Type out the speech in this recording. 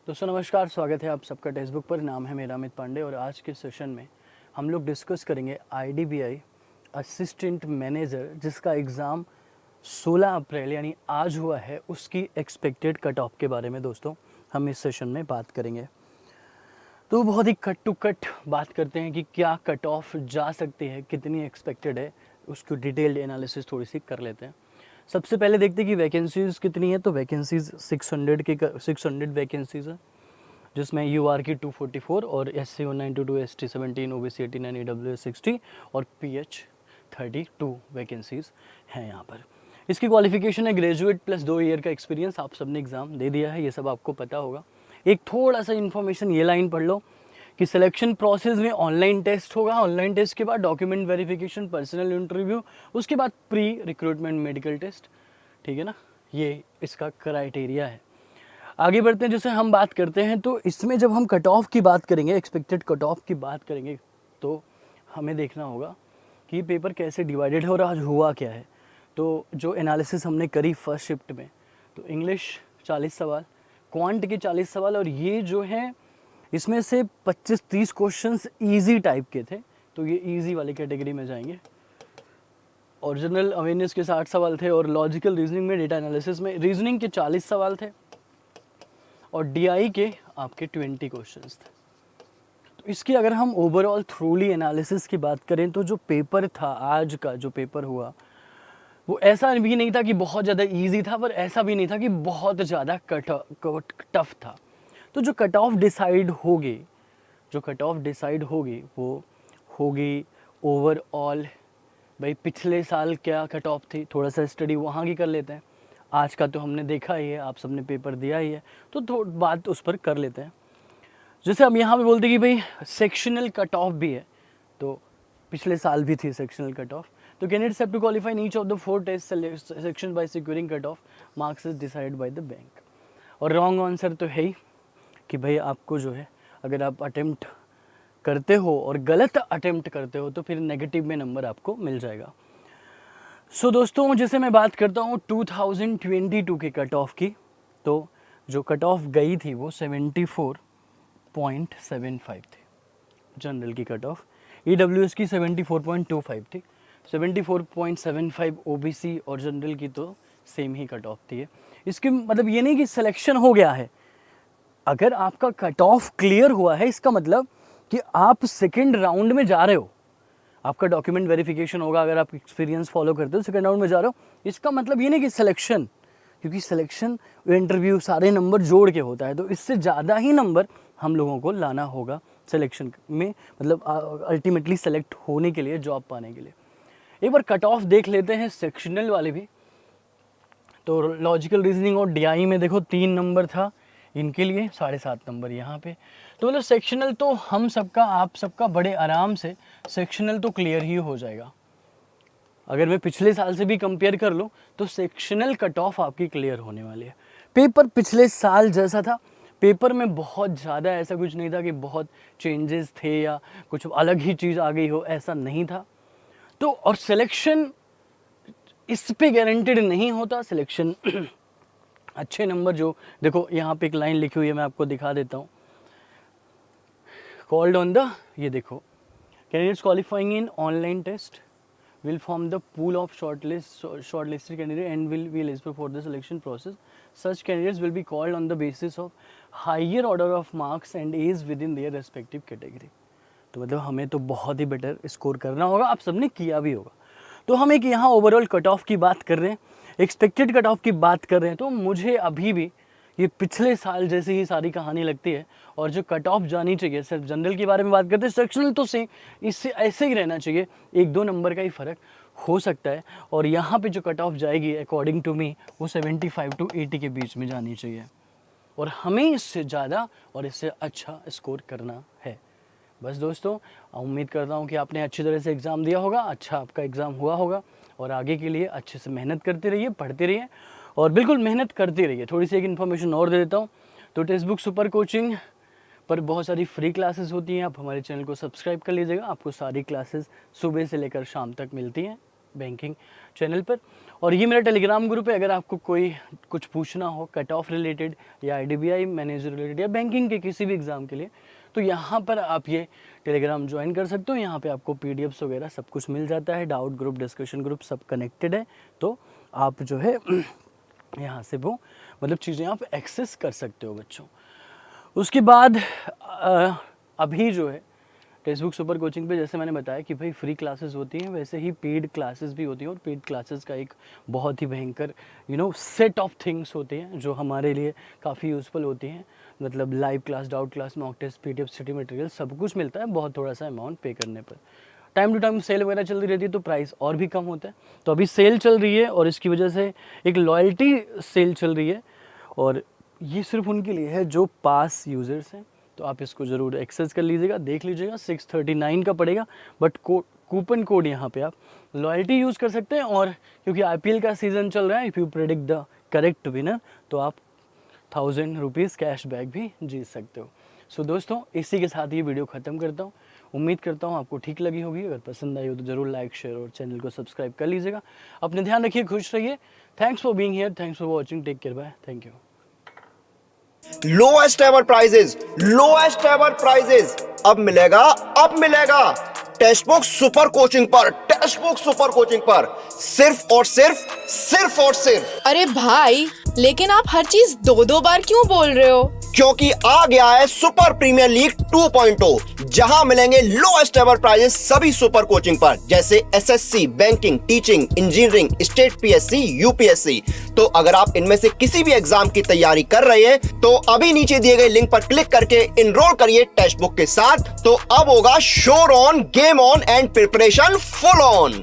दोस्तों नमस्कार, स्वागत है आप सबका टेक्स्ट बुक पर। नाम है मेरा अमित पांडे और आज के सेशन में हम लोग डिस्कस करेंगे आईडीबीआई असिस्टेंट मैनेजर जिसका एग्ज़ाम 16 अप्रैल यानी आज हुआ है, उसकी एक्सपेक्टेड कट ऑफ के बारे में दोस्तों हम इस सेशन में बात करेंगे। तो बहुत ही कट टू कट बात करते हैं कि क्या कट ऑफ जा सकती है, कितनी एक्सपेक्टेड है, उसकी डिटेल्ड एनालिसिस थोड़ी सी कर लेते हैं। सबसे पहले देखते हैं कि वैकेंसीज़ कितनी है। तो वैकेंसीज़ 600 वैकेंसीज़ है, जिसमें यूआर की 244 और SC 192, ST 17, OBC 89, EWS 60 और PH 32 वैकेंसीज़ हैं यहाँ पर। इसकी क्वालिफिकेशन है ग्रेजुएट प्लस 2 ईयर का एक्सपीरियंस। आप सबने एग्ज़ाम दे दिया है, ये सब आपको पता होगा। एक थोड़ा सा इन्फॉर्मेशन ये लाइन पढ़ लो कि सिलेक्शन प्रोसेस में ऑनलाइन टेस्ट होगा, ऑनलाइन टेस्ट के बाद डॉक्यूमेंट वेरिफिकेशन, पर्सनल इंटरव्यू, उसके बाद प्री रिक्रूटमेंट मेडिकल टेस्ट। ठीक है ना, ये इसका क्राइटेरिया है। आगे बढ़ते हैं, जैसे हम बात करते हैं तो इसमें जब हम कट ऑफ की बात करेंगे, एक्सपेक्टेड कट ऑफ की बात करेंगे, तो हमें देखना होगा कि पेपर कैसे डिवाइडेड है और आज हुआ क्या है। तो जो एनालिसिस हमने करी फर्स्ट शिफ्ट में, तो इंग्लिश 40 सवाल, क्वांट के 40 सवाल, और ये जो है इसमें से 25-30 क्वेश्चंस इजी टाइप के थे, तो ये इजी वाली कैटेगरी में जाएंगे। और जनरल अवेयरनेस के 60 सवाल थे, और लॉजिकल रीजनिंग में, डेटा एनालिसिस में रीजनिंग के 40 सवाल थे, और डीआई के आपके 20 क्वेश्चंस थे। तो इसकी अगर हम ओवरऑल थ्रूली एनालिसिस की बात करें तो जो पेपर था, आज का जो पेपर हुआ, वो ऐसा भी नहीं था कि बहुत ज़्यादा इजी था, पर ऐसा भी नहीं था कि बहुत ज़्यादा टफ था। तो जो कट ऑफ डिसाइड होगी, वो होगी ओवरऑल। भाई पिछले साल क्या कट ऑफ थी, थोड़ा सा स्टडी वहाँ की कर लेते हैं। आज का तो हमने देखा ही है, आप सबने पेपर दिया ही है, तो बात उस पर कर लेते हैं। जैसे हम यहाँ पे बोलते हैं कि भाई सेक्शनल कट ऑफ भी है, तो पिछले साल भी थी सेक्शनल कट ऑफ। तो candidates have to qualify in each of the 4 test section by securing cut off marks is decide by the bank. और रॉन्ग आंसर तो है ही कि भाई आपको जो है, अगर आप अटेम्प्ट करते हो और गलत अटेम्प्ट करते हो तो फिर नेगेटिव में नंबर आपको मिल जाएगा। सो दोस्तों, जैसे मैं बात करता हूँ 2022 के कट ऑफ की, तो जो कट ऑफ गई थी वो 74.75 थी जनरल की कट ऑफ। EWS की 74.25 थी, 74.75 OBC और जनरल की तो सेम ही कट ऑफ थी। इसके मतलब ये नहीं कि सिलेक्शन हो गया है। अगर आपका कट ऑफ क्लियर हुआ है, इसका मतलब कि आप सेकेंड राउंड में जा रहे हो, आपका डॉक्यूमेंट वेरिफिकेशन होगा, अगर आप एक्सपीरियंस फॉलो करते हो, सेकेंड राउंड में जा रहे हो, इसका मतलब ये नहीं कि सिलेक्शन, क्योंकि सिलेक्शन इंटरव्यू सारे नंबर जोड़ के होता है, तो इससे ज़्यादा ही नंबर हम लोगों को लाना होगा सिलेक्शन में, मतलब अल्टीमेटली सेलेक्ट होने के लिए, जॉब पाने के लिए। एक बार कट ऑफ देख लेते हैं सेक्शनल वाले भी। तो लॉजिकल रीजनिंग और डीआई में देखो 3 नंबर था इनके लिए, 7.5 नंबर यहाँ पे। तो मतलब सेक्शनल तो हम सबका, आप सबका बड़े आराम से सेक्शनल तो क्लियर ही हो जाएगा। अगर मैं पिछले साल से भी कंपेयर कर लूँ तो सेक्शनल कट ऑफ आपकी क्लियर होने वाली है। पेपर पिछले साल जैसा था, पेपर में बहुत ज़्यादा ऐसा कुछ नहीं था कि बहुत चेंजेस थे या कुछ अलग ही चीज़ आ गई हो, ऐसा नहीं था। तो और सिलेक्शन इस पे गारंटेड नहीं होता। सिलेक्शन अच्छे नंबर जो, देखो यहाँ पे एक लाइन लिखी हुई है, मैं आपको दिखा देता हूँ। कॉल्ड ऑन द, ये देखो, candidates qualifying in online test will form the pool of shortlisted candidate and will be eligible for the selection process. Such candidates will be called on the basis of higher order of marks and age within their respective category. तो मतलब हमें तो बहुत ही better score करना होगा, आप सबने किया भी होगा। तो हम एक यहाँ ओवरऑल कट ऑफ की बात कर रहे हैं, एक्सपेक्टेड कट ऑफ की बात कर रहे हैं, तो मुझे अभी भी ये पिछले साल जैसी ही सारी कहानी लगती है। और जो कट ऑफ जानी चाहिए, सिर्फ जनरल के बारे में बात करते हैं, सेक्शनल तो सेम, इससे ऐसे ही रहना चाहिए, 1-2 नंबर का ही फ़र्क हो सकता है। और यहाँ पे जो कट ऑफ जाएगी अकॉर्डिंग टू मी, वो 75 to 80 के बीच में जानी चाहिए, और हमें इससे ज़्यादा और इससे अच्छा स्कोर करना है। बस दोस्तों, उम्मीद करता हूँ कि आपने अच्छी तरह से एग्ज़ाम दिया होगा, अच्छा आपका एग्ज़ाम हुआ होगा, और आगे के लिए अच्छे से मेहनत करते रहिए, पढ़ते रहिए, और बिल्कुल मेहनत करते रहिए। थोड़ी सी एक इन्फॉर्मेशन और दे देता हूँ, तो टेक्स्ट बुक सुपर कोचिंग पर बहुत सारी फ्री क्लासेस होती हैं। आप हमारे चैनल को सब्सक्राइब कर लीजिएगा, आपको सारी क्लासेस सुबह से लेकर शाम तक मिलती हैं। बैंकिंग चैनल पर। और ये मेरा टेलीग्राम ग्रुप है, अगर आपको कोई कुछ पूछना हो कट ऑफ रिलेटेड या IDBI मैनेजर रिलेटेड या बैंकिंग के किसी भी एग्ज़ाम के लिए, तो यहाँ पर आप ये टेलीग्राम ज्वाइन कर सकते हो। यहाँ पे आपको PDFs वगैरह सब कुछ मिल जाता है, डाउट ग्रुप, डिस्कशन ग्रुप सब कनेक्टेड है, तो आप जो है यहाँ से वो मतलब चीज़ें आप एक्सेस कर सकते हो बच्चों। उसके बाद अभी जो है टेक्स्ट सुपर कोचिंग पे जैसे मैंने बताया कि भाई फ्री क्लासेस होती हैं, वैसे ही पेड क्लासेस भी होती हैं। और पेड क्लासेस का एक बहुत ही भयंकर सेट ऑफ थिंग्स होते हैं जो हमारे लिए काफ़ी यूज़फुल होती हैं। मतलब live class, doubt class, mock test, PDF, study material सब कुछ मिलता है बहुत थोड़ा सा अमाउंट पे करने पर। टाइम टू टाइम सेल वगैरह चल रही रहती है तो प्राइस और भी कम होता है। तो अभी सेल चल रही है और इसकी वजह से एक लॉयल्टी सेल चल रही है, और ये सिर्फ उनके लिए है जो पास यूज़र्स हैं। तो आप इसको ज़रूर एक्सेस कर लीजिएगा, देख लीजिएगा। 639 का पड़ेगा, बट कूपन कोड यहाँ पे आप लॉयल्टी यूज़ कर सकते हैं। और क्योंकि IPL का सीज़न चल रहा है, if you predict the correct winner तो आप 1000 रुपीज़ कैशबैक भी जीत सकते हो। सो दोस्तों, इसी के साथ ये वीडियो ख़त्म करता हूँ। उम्मीद करता हूँ आपको ठीक लगी होगी। अगर पसंद आई हो तो ज़रूर लाइक, शेयर और चैनल को सब्सक्राइब कर लीजिएगा। अपने ध्यान रखिए, खुश रहिए। Thanks for being here, thanks for watching, take care, bye, thank you. Lowest ever prices, lowest ever prices अब मिलेगा टेक्स्ट बुक सुपर कोचिंग पर, टेक्स्ट बुक सुपर कोचिंग पर सिर्फ और सिर्फ। अरे भाई, लेकिन आप हर चीज दो बार क्यों बोल रहे हो? क्योंकि आ गया है सुपर प्रीमियर लीग 2.0, जहां मिलेंगे लोएस्ट एवर प्राइजेस सभी सुपर कोचिंग पर, जैसे SSC, banking, teaching, engineering, state PSC, UPSC। तो अगर आप इनमें से किसी भी एग्जाम की तैयारी कर रहे हैं तो अभी नीचे दिए गए लिंक पर क्लिक करके इनरोल करिए टेक्स्ट बुक के साथ। तो अब होगा शोर on, game on and preparation full on.